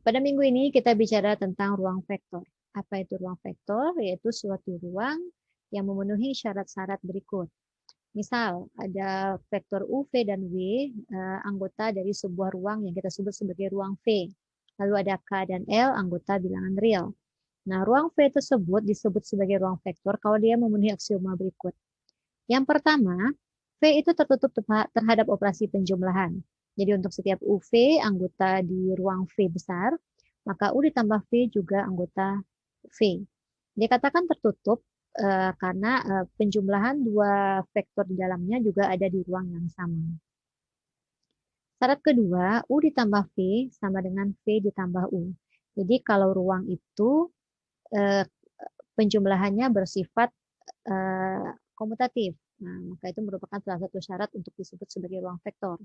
Pada minggu ini kita bicara tentang ruang vektor. Apa itu ruang vektor? Yaitu suatu ruang yang memenuhi syarat-syarat berikut. Misal, ada vektor U, V, dan W, anggota dari sebuah ruang yang kita sebut sebagai ruang V. Lalu ada K dan L, anggota bilangan real. Nah, ruang V tersebut disebut sebagai ruang vektor kalau dia memenuhi aksioma berikut. Yang pertama, V itu tertutup terhadap operasi penjumlahan. Jadi untuk setiap UV anggota di ruang V besar, maka U ditambah V juga anggota V. Dikatakan tertutup karena penjumlahan dua vektor di dalamnya juga ada di ruang yang sama. Syarat kedua, U ditambah V sama dengan V ditambah U. Jadi kalau ruang itu penjumlahannya bersifat komutatif. Nah, maka itu merupakan salah satu syarat untuk disebut sebagai ruang vektor.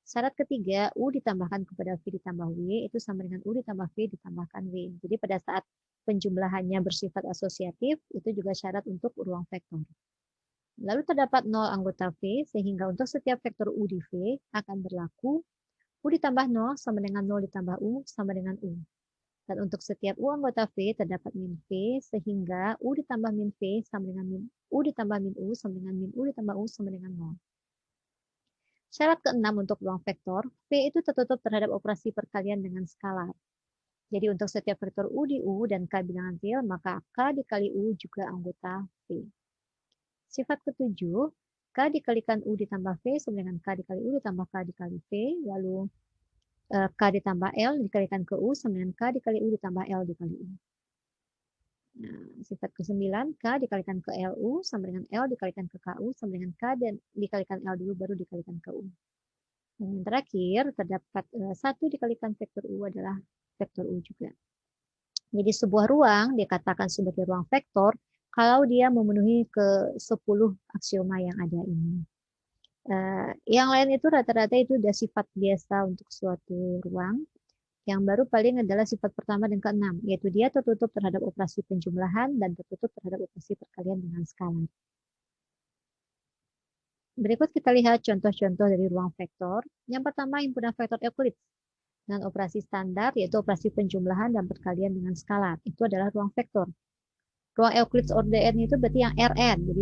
Syarat ketiga, U ditambahkan kepada V ditambah W itu sama dengan U ditambah V ditambahkan W. Jadi pada saat penjumlahannya bersifat asosiatif, itu juga syarat untuk ruang vektor. Lalu terdapat 0 anggota V, sehingga untuk setiap vektor U di V akan berlaku U ditambah 0 sama dengan 0 ditambah U sama dengan U. Dan untuk setiap U anggota V terdapat min V, sehingga U ditambah min V sama dengan min U ditambah min U sama dengan min U ditambah U sama dengan 0. Syarat keenam untuk ruang vektor, V itu tertutup terhadap operasi perkalian dengan skalar. Jadi untuk setiap vektor U di U dan K bilangan real, maka K dikali U juga anggota V. Sifat ketujuh, K dikalikan U ditambah V sama dengan K dikali U ditambah K dikali V, lalu K ditambah L dikalikan ke U sama dengan K dikali U ditambah L dikali U. Nah, sifat ke-9, K dikalikan ke LU sama dengan L dikalikan ke KU sama dengan K dan dikalikan L dulu baru dikalikan ke U. Dan yang terakhir, terdapat 1 dikalikan vektor U adalah vektor U juga. Jadi sebuah ruang dikatakan sebagai ruang vektor kalau dia memenuhi ke-10 aksioma yang ada ini. Yang lain itu rata-rata itu sudah sifat biasa untuk suatu ruang. Yang baru paling adalah sifat pertama dan keenam, yaitu dia tertutup terhadap operasi penjumlahan dan tertutup terhadap operasi perkalian dengan skalar. Berikut kita lihat contoh-contoh dari ruang vektor. Yang pertama, himpunan vektor Euclid dengan operasi standar, yaitu operasi penjumlahan dan perkalian dengan skalar. Itu adalah ruang vektor. Ruang Euclid ORDN itu berarti yang Rn, jadi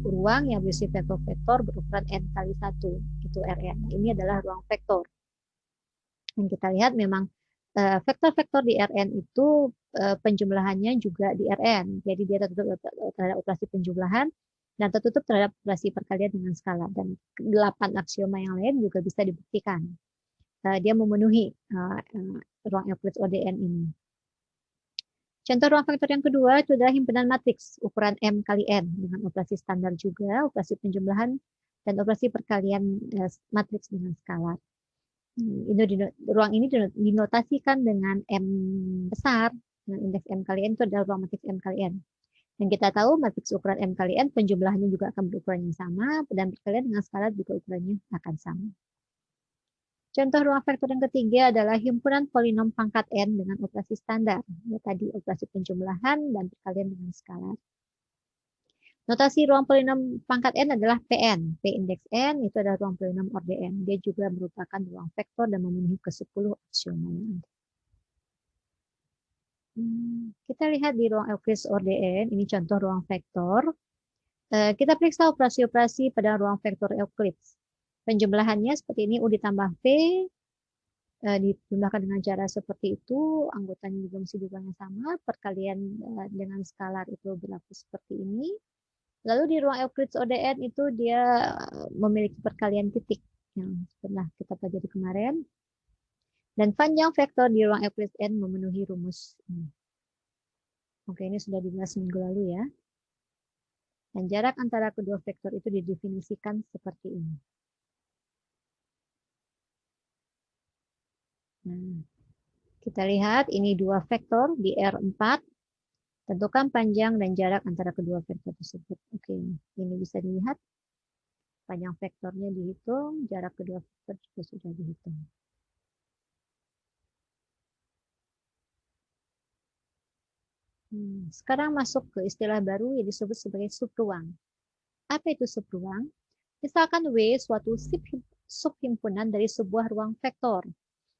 ruang yang berisi vektor-vektor berukuran n kali 1, itu Rn. Ini adalah ruang vektor. Dan kita lihat memang vektor-vektor di Rn itu penjumlahannya juga di Rn. Jadi dia tertutup terhadap operasi penjumlahan dan tertutup terhadap operasi perkalian dengan skala. Dan 8 aksioma yang lain juga bisa dibuktikan. Dia memenuhi ruang Euclid ODN ini. Contoh ruang vektor yang kedua itu adalah himpunan matriks ukuran M kali N dengan operasi standar juga, operasi penjumlahan, dan operasi perkalian matriks dengan skalar. Ruang ini dinotasikan dengan M besar, dengan indeks M kali N itu adalah ruang matriks M kali N. Dan kita tahu matriks ukuran M kali N penjumlahannya juga akan berukuran yang sama, dan perkalian dengan skalar juga ukurannya akan sama. Contoh ruang vektor yang ketiga adalah himpunan polinom pangkat N dengan operasi standar. Ya, tadi operasi penjumlahan dan perkalian dengan skalar. Notasi ruang polinom pangkat N adalah Pn. P indeks N itu adalah ruang polinom ORDN. Dia juga merupakan ruang vektor dan memenuhi ke-10 aksioma yang ada. Kita lihat di ruang Euclid ORDN, ini contoh ruang vektor. Kita periksa operasi-operasi pada ruang vektor Euclid. Penjumlahannya seperti ini, U ditambah V, dijumlahkan dengan cara seperti itu, anggotanya juga mesti yang sama, perkalian dengan skalar itu berlaku seperti ini. Lalu di ruang Euclid ODN itu dia memiliki perkalian titik yang pernah kita pelajari kemarin. Dan panjang vektor di ruang Euclid N memenuhi rumus ini. Oke, ini sudah dibahas minggu lalu ya. Dan jarak antara kedua vektor itu didefinisikan seperti ini. Nah, kita lihat ini dua vektor di R4. Tentukan panjang dan jarak antara kedua vektor tersebut. Oke, ini bisa dilihat. Panjang vektornya dihitung, jarak kedua vektor juga sudah dihitung. Sekarang masuk ke istilah baru yang disebut sebagai subruang. Apa itu subruang? Misalkan W suatu subhimpunan dari sebuah ruang vektor.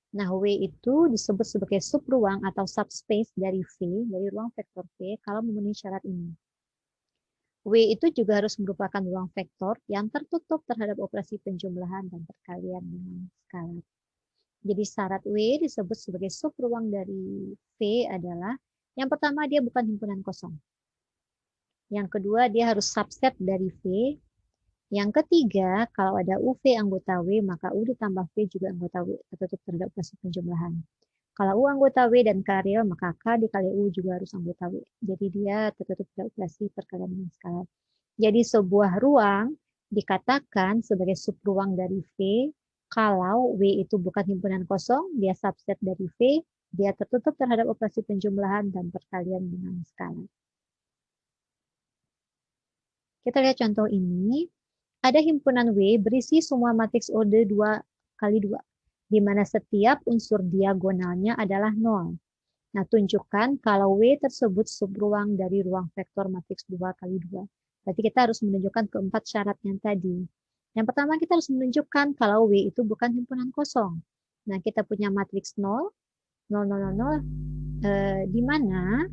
Nah, W itu disebut sebagai subruang atau subspace dari V, dari ruang vektor V, kalau memenuhi syarat ini. W itu juga harus merupakan ruang vektor yang tertutup terhadap operasi penjumlahan dan perkalian dengan skalar. Jadi syarat W disebut sebagai subruang dari V adalah yang pertama dia bukan himpunan kosong. Yang kedua dia harus subset dari V. Yang ketiga, kalau ada UV anggota W, maka U ditambah V juga anggota W tertutup terhadap operasi penjumlahan. Kalau U anggota W dan K real, maka K dikali U juga harus anggota W. Jadi dia tertutup terhadap operasi perkalian dengan skalar. Jadi sebuah ruang dikatakan sebagai subruang dari V kalau W itu bukan himpunan kosong, dia subset dari V, dia tertutup terhadap operasi penjumlahan dan perkalian dengan skalar. Kita lihat contoh ini. Ada himpunan W berisi semua matriks order 2 kali 2, di mana setiap unsur diagonalnya adalah 0. Nah, tunjukkan kalau W tersebut subruang dari ruang vektor matriks 2 kali 2. Berarti kita harus menunjukkan keempat syarat yang tadi. Yang pertama, kita harus menunjukkan kalau W itu bukan himpunan kosong. Nah, kita punya matriks 0, 0, 0, 0, 0, di mana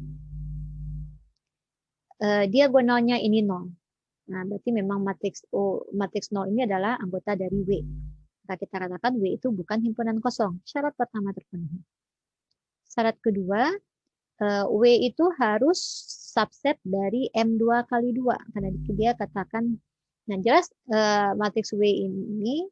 diagonalnya ini 0. Nah, berarti memang matriks 0 ini adalah anggota dari W. Maka kita katakan W itu bukan himpunan kosong. Syarat pertama terpenuhi. Syarat kedua, W itu harus subset dari M2 kali 2. Karena dia katakan, nah jelas matriks W ini,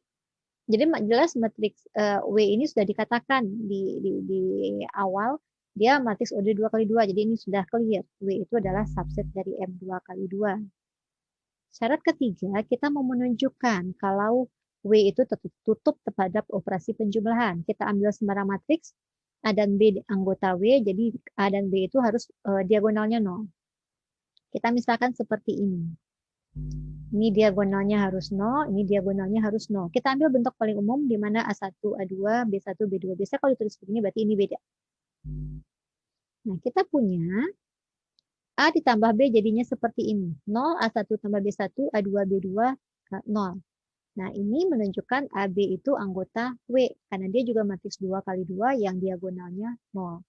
jadi jelas matriks W ini sudah dikatakan di awal, dia matriks order 2 kali 2. Jadi ini sudah clear. W itu adalah subset dari M2 kali 2. Syarat ketiga, kita mau menunjukkan kalau W itu tertutup terhadap operasi penjumlahan. Kita ambil sembarang matriks, A dan B anggota W, jadi A dan B itu harus diagonalnya 0. Kita misalkan seperti ini. Ini diagonalnya harus 0, ini diagonalnya harus 0. Kita ambil bentuk paling umum di mana A1, A2, B1, B2. Biasanya kalau ditulis begini berarti ini beda. Nah, kita punya A ditambah B jadinya seperti ini. 0, A1 tambah B1, A2, B2, 0. Nah, ini menunjukkan AB itu anggota W, karena dia juga matriks 2 kali 2 yang diagonalnya 0.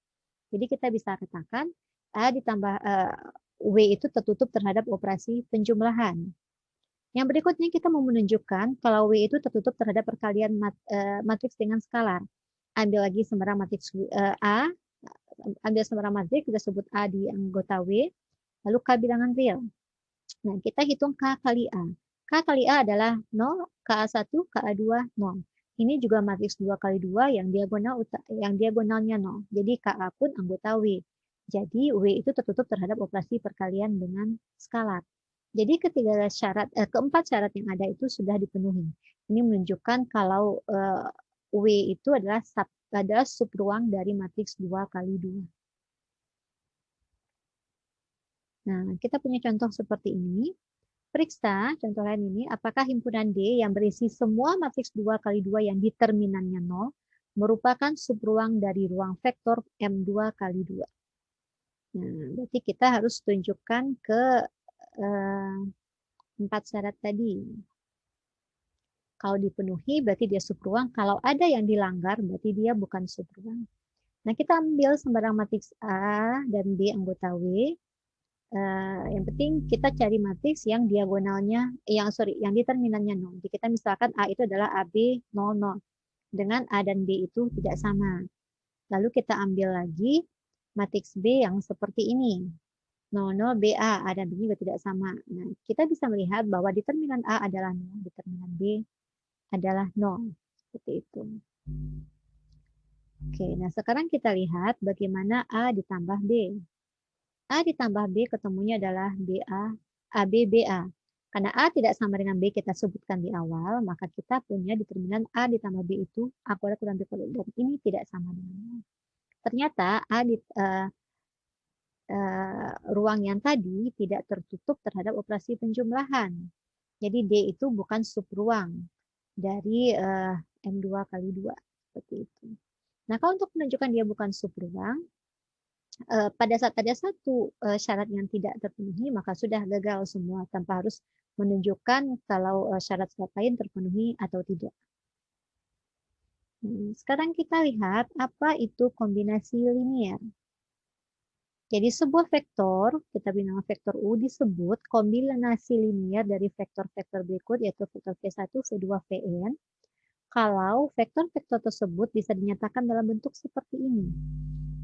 Jadi kita bisa katakan A ditambah W itu tertutup terhadap operasi penjumlahan. Yang berikutnya kita mau menunjukkan kalau W itu tertutup terhadap perkalian matriks dengan skalar. Ambil lagi sembarang matriks A, ambil sembarang matriks, kita sebut A di anggota W, lalu K bilangan real. Nah, kita hitung K kali A. K kali A adalah 0, KA1, KA2, 0. Ini juga matriks 2 kali 2 yang diagonalnya 0. Jadi KA pun anggota W. Jadi W itu tertutup terhadap operasi perkalian dengan skalar. Jadi keempat syarat yang ada itu sudah dipenuhi. Ini menunjukkan kalau W itu adalah subruang dari matriks 2 kali 2. Nah, kita punya contoh seperti ini. Periksa contoh lain ini, apakah himpunan D yang berisi semua matriks 2 kali 2 yang determinannya 0 merupakan subruang dari ruang vektor M2 kali 2. Nah, berarti kita harus tunjukkan ke 4 syarat tadi. Kalau dipenuhi berarti dia subruang, kalau ada yang dilanggar berarti dia bukan subruang. Nah, kita ambil sembarang matriks A dan B anggota W. Yang penting kita cari matriks yang diagonalnya, yang determinannya 0. Jadi kita misalkan A itu adalah AB 00 dengan A dan B itu tidak sama. Lalu kita ambil lagi matriks B yang seperti ini. 00 BA, A dan B juga tidak sama. Nah, kita bisa melihat bahwa determinan A adalah 0, determinan B adalah 0. Seperti itu. Oke, nah sekarang kita lihat bagaimana A ditambah B. A ditambah B ketemunya adalah AB, BA. Karena A tidak sama dengan B kita sebutkan di awal, maka kita punya determinan A ditambah B itu akurat kurang B kuadrat. Dan ini tidak sama dengan A. Ternyata ruang yang tadi tidak tertutup terhadap operasi penjumlahan. Jadi D itu bukan subruang dari M2 kali 2. Seperti itu. Nah, kalau untuk menunjukkan dia bukan subruang, pada saat ada satu syarat yang tidak terpenuhi, maka sudah gagal semua tanpa harus menunjukkan kalau syarat-syarat lain terpenuhi atau tidak. Sekarang kita lihat apa itu kombinasi linier. Jadi sebuah vektor, kita beri nama vektor U, disebut kombinasi linier dari vektor-vektor berikut, yaitu vektor V1, V2, Vn, kalau vektor-vektor tersebut bisa dinyatakan dalam bentuk seperti ini.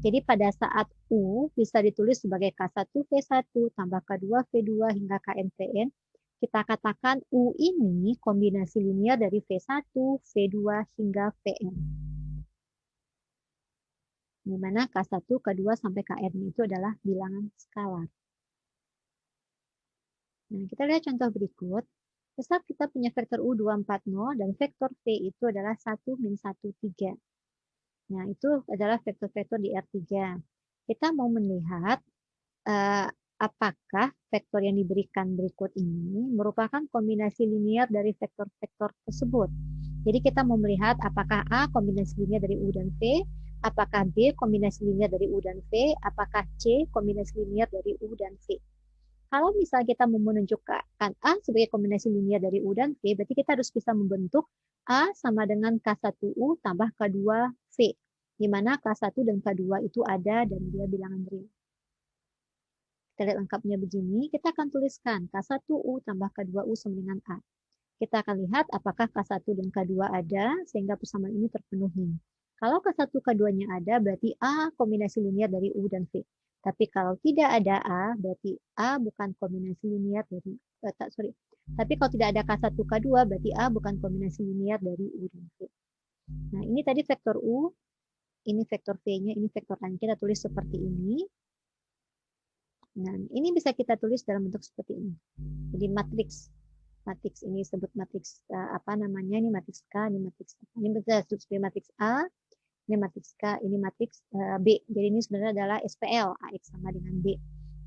Jadi pada saat U bisa ditulis sebagai K1, V1, tambah K2, V2, hingga Kn, Vn, kita katakan U ini kombinasi linier dari V1, V2, hingga Vn. Di mana K1, K2, sampai Kn itu adalah bilangan skalar. Nah, kita lihat contoh berikut. Misal kita punya vektor U240 dan vektor V itu adalah 1, min 1, 3. Nah, itu adalah vektor-vektor di R3. Kita mau melihat apakah vektor yang diberikan berikut ini merupakan kombinasi linier dari vektor-vektor tersebut. Jadi kita mau melihat apakah A kombinasi linier dari U dan V, apakah B kombinasi linier dari U dan V, apakah C kombinasi linier dari U dan V. Kalau misalnya kita mau menunjukkan A sebagai kombinasi linier dari U dan V, berarti kita harus bisa membentuk A sama dengan K1U tambah K2V, di mana K1 dan K2 itu ada dan dia bilangan real. Kita lihat lengkapnya begini, kita akan tuliskan K1U tambah K2U sama dengan A. Kita akan lihat apakah K1 dan K2 ada, sehingga persamaan ini terpenuhi. Kalau K1, K2-nya ada, berarti A kombinasi linier dari U dan V. Tapi kalau tidak ada A, berarti A bukan kombinasi linier dari, Tapi kalau tidak ada K1, K2, berarti A bukan kombinasi linier dari U dan V. Nah, ini tadi vektor U, ini vektor V-nya, ini vektor A. Kita tulis seperti ini. Nah, ini bisa kita tulis dalam bentuk seperti ini. Jadi matriks ini disebut matriks apa namanya? Ini matriks K, ini matriks A. Ini disebut sebagai matriks A, ini matriks K, ini matriks B. Jadi ini sebenarnya adalah SPL AX sama dengan B.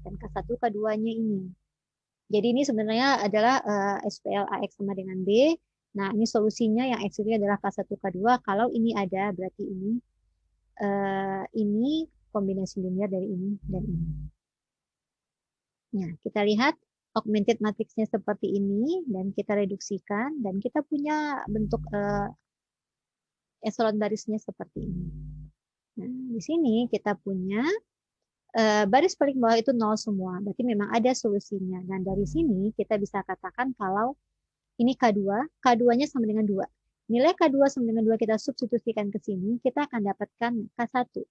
Dan K1, K2-nya ini. Jadi ini sebenarnya adalah SPL AX sama dengan B. Nah, ini solusinya yang X itu adalah K1, K2. Kalau ini ada, berarti ini kombinasi linier dari ini dan ini. Nah, kita lihat augmented matriksnya seperti ini, dan kita reduksikan, dan kita punya bentuk eselon barisnya seperti ini. Nah, di sini kita punya baris paling bawah itu 0 semua, berarti memang ada solusinya. Dan dari sini kita bisa katakan kalau ini K2, K2-nya sama dengan 2. Nilai K2 sama dengan 2 kita substitusikan ke sini, kita akan dapatkan K1.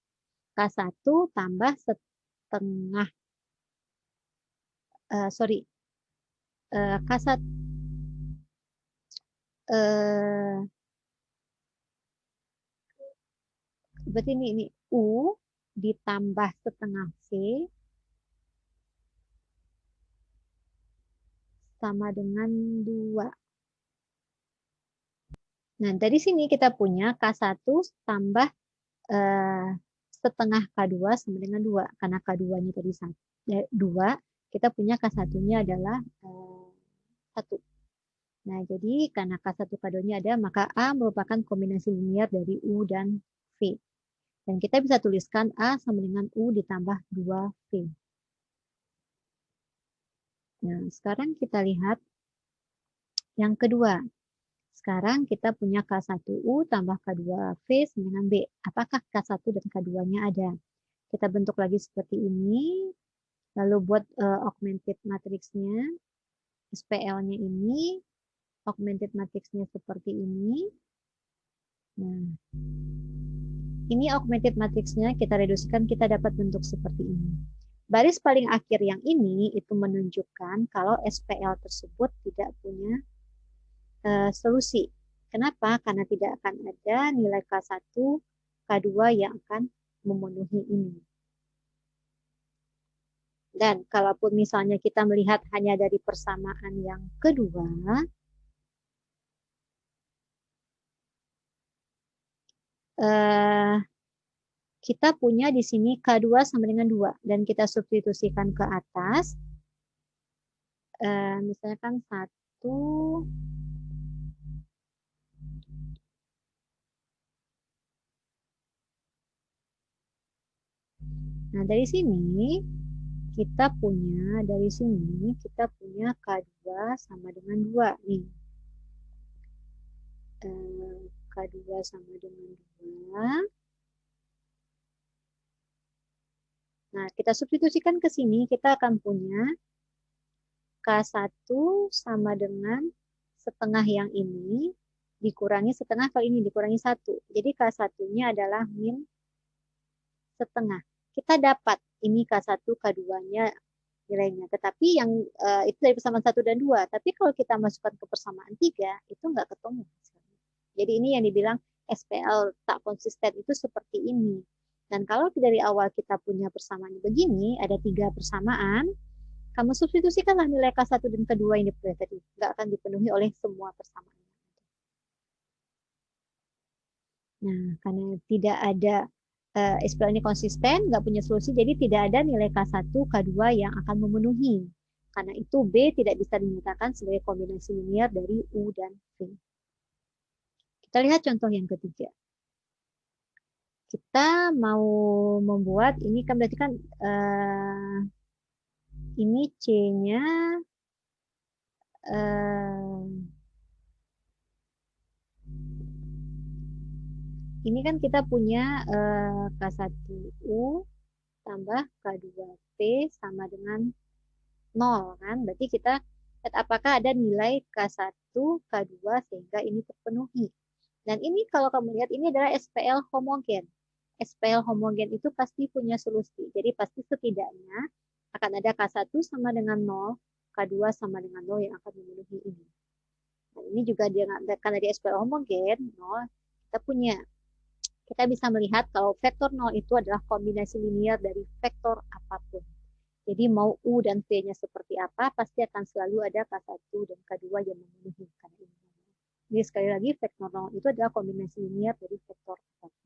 K1 tambah setengah, K1, berarti ini U ditambah setengah V sama dengan 2. Nah, dari sini kita punya K1 tambah setengah K2 sama dengan 2. Karena K2-nya tadi 2, kita punya K1-nya adalah 1. Nah, jadi karena K1, K2-nya ada, maka A merupakan kombinasi linier dari U dan V. Dan kita bisa tuliskan A sama dengan U ditambah 2V. Nah, sekarang kita lihat yang kedua. Sekarang kita punya K1U tambah K2V sama dengan B. Apakah K1 dan K2-nya ada? Kita bentuk lagi seperti ini. Lalu buat augmented matriksnya. SPL-nya ini. Augmented matriksnya seperti ini. Nah, ini augmented matriksnya kita reduksikan, kita dapat bentuk seperti ini. Baris paling akhir yang ini itu menunjukkan kalau SPL tersebut tidak punya solusi. Kenapa? Karena tidak akan ada nilai K1, K2 yang akan memenuhi ini. Dan kalaupun misalnya kita melihat hanya dari persamaan yang kedua, kita punya di sini K2 sama dengan 2. Dan kita substitusikan ke atas. Misalkan 1. Nah, dari sini kita punya K2 sama dengan 2 nih. K2 sama dengan 2. Nah, kita substitusikan ke sini, kita akan punya K1 sama dengan setengah yang ini, dikurangi setengah kali ini, dikurangi 1. Jadi K1-nya adalah min setengah. Kita dapat ini K1, K2-nya nilainya. Tetapi yang itu dari persamaan 1 dan 2. Tapi kalau kita masukkan ke persamaan 3, itu nggak ketemu. Jadi ini yang dibilang SPL tak konsisten itu seperti ini. Dan kalau dari awal kita punya persamaan begini, ada 3 persamaan, kamu substitusikanlah nilai K1 dan K2 yang diperoleh tadi. Nggak akan dipenuhi oleh semua persamaan. Nah, karena tidak ada SPL ini konsisten, nggak punya solusi, jadi tidak ada nilai K1, K2 yang akan memenuhi. Karena itu B tidak bisa dinyatakan sebagai kombinasi linear dari U dan V. Kita lihat contoh yang ketiga. Kita mau membuat, ini kan berarti kan ini C-nya ini kan kita punya K1U tambah K2P sama dengan 0 kan. Berarti kita lihat apakah ada nilai K1, K2 sehingga ini terpenuhi. Dan ini kalau kamu lihat ini adalah SPL homogen. SPL homogen itu pasti punya solusi. Jadi pasti setidaknya akan ada K1 sama dengan 0, K2 sama dengan 0 yang akan memenuhi ini. Nah, ini juga karena dia SPL homogen, 0, kita bisa melihat kalau vektor 0 itu adalah kombinasi linear dari vektor apapun. Jadi mau U dan V-nya seperti apa, pasti akan selalu ada K1 dan K2 yang memenuhi. Jadi sekali lagi, vektor 0 itu adalah kombinasi linear dari vektor apapun.